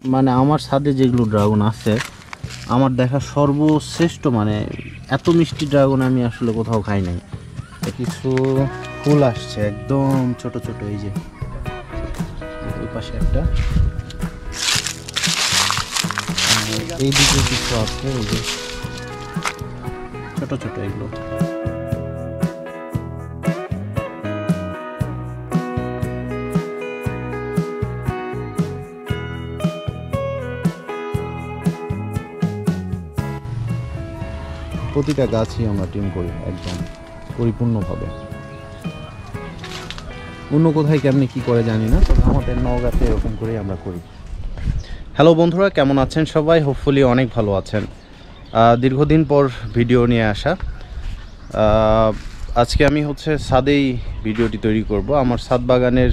মানে আমার ছাদে যেগুলো ড্রাগন আছে আমার দেখা সর্বশ্রেষ্ঠ, মানে এত মিষ্টি ড্রাগন আমি আসলে কোথাও খাই নাই। কিছু ফুল আসছে একদম ছোট ছোট, এই যে ওই পাশে একটা, এই দিকে কিছু আছে, এই যে ছোট ছোট এগুলো। প্রতিটা গাছই আমরা টিম করি একদম পরিপূর্ণভাবে। অন্য কোথায় কেমনি কি করে জানি না, তবে আমাদের নওগাঁতে এরকম করেই আমরা করি। হ্যালো বন্ধুরা, কেমন আছেন সবাই? হোপফুলি অনেক ভালো আছেন। দীর্ঘদিন পর ভিডিও নিয়ে আসা। আজকে আমি ছাদেই ভিডিওটি তৈরি করব। আমার ছাদ বাগানের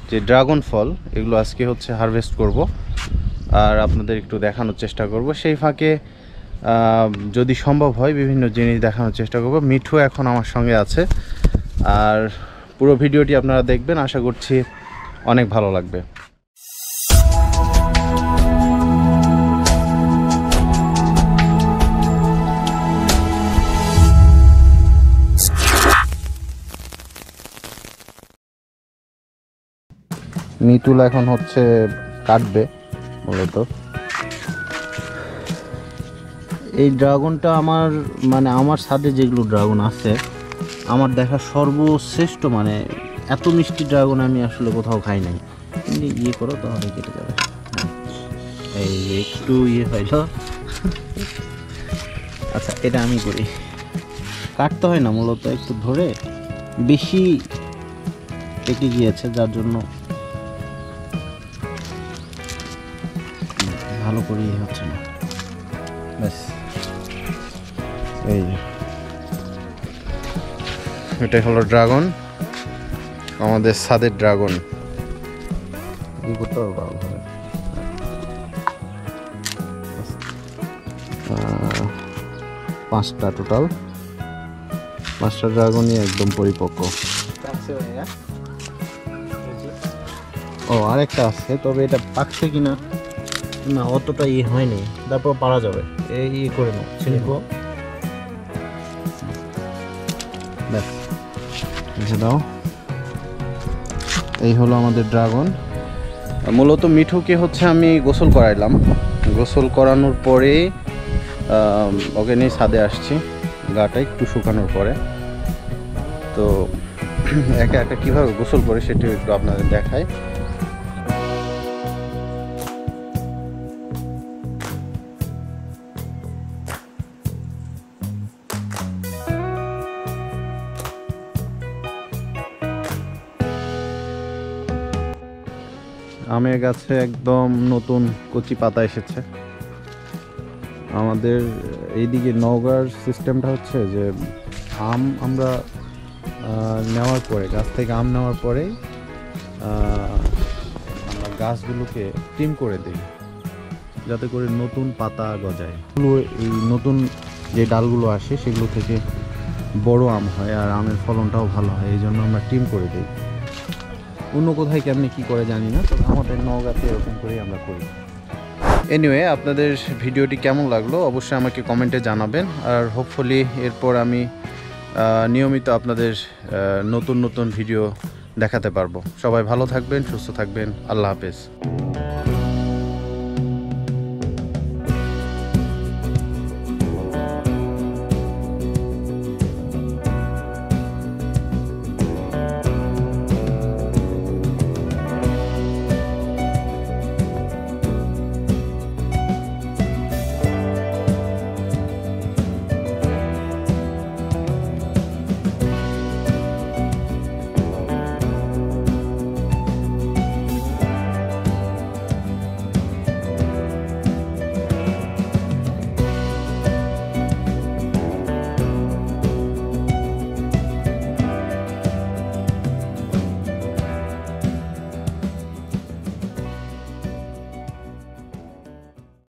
যে ড্রাগন ফল এগুলো আজকে হারভেস্ট করব আর আপনাদের একটু দেখানোর চেষ্টা করব। সেই ফাঁকে যদি সম্ভব হয় বিভিন্ন জিনিস দেখানোর চেষ্টা করব। মিঠু এখন আমার সঙ্গে আছে, আর পুরো ভিডিওটি আপনারা দেখবেন, আশা করছি অনেক ভালো লাগবে। মিতুল এখন কাটবে মূলত। এই ড্রাগনটা আমার ছাদে যেগুলো ড্রাগন আছে আমার দেখা সর্বশ্রেষ্ঠ, মানে এত মিষ্টি ড্রাগন আমি আসলে কোথাও খাই নাই। ইয়ে করো তাহলে কেটে যাবে। এই একটু ইয়ে হইল। আচ্ছা, এটা আমি করি, কাটতে হয় না মূলত, একটু ধরে বেশি পেকে গিয়েছে যার জন্য ভালো করে ইয়ে হচ্ছে না। ব্যাস, এই এটাই হলো ড্রাগন, আমাদের ছাদের ড্রাগন। কি করতে হবে ভালোভাবে। 5টা টোটাল, 5টা ড্রাগনই একদম পরিপক্ক। ও আরেকটা আছে, তবে এটা পাকছে কিনা না অতটা ইয়ে হয়নি, তারপর পারা যাবে। এই ইয়ে করে নাও, ছিলবো। ব্যাস, বুঝে দাও। এই হলো আমাদের ড্রাগন। মূলত মিঠুকে আমি গোসল করাইলাম। গোসল করানোর পরে ওকে নিয়ে ছাদে আসছি, গাটা একটু শুকানোর পরে। তো একা একা কীভাবে গোসল করে সেটা একটু আপনাদের দেখায়। আমের গাছে একদম নতুন কচি পাতা এসেছে। আমাদের এইদিকে নওগাঁর সিস্টেমটা যে আম আমরা নেওয়ার পরে, গাছ থেকে আম নেওয়ার পরে আমরা গাছগুলোকে ট্রিম করে দিই যাতে করে নতুন পাতা গজায়। এই নতুন যে ডালগুলো আসে সেগুলো থেকে বড় আম হয় আর আমের ফলনটাও ভালো হয়, এই জন্য আমরা ট্রিম করে দিই। অন্য কোথায় কেমনি কি করে জানি না, তবে আমাদের নওগাঁতে এরকম করেই আমরা করি। এনিওয়ে, আপনাদের ভিডিওটি কেমন লাগলো অবশ্যই আমাকে কমেন্টে জানাবেন। আর হোপফুলি এরপর আমি নিয়মিত আপনাদের নতুন নতুন ভিডিও দেখাতে পারবো। সবাই ভালো থাকবেন, সুস্থ থাকবেন। আল্লাহ হাফেজ।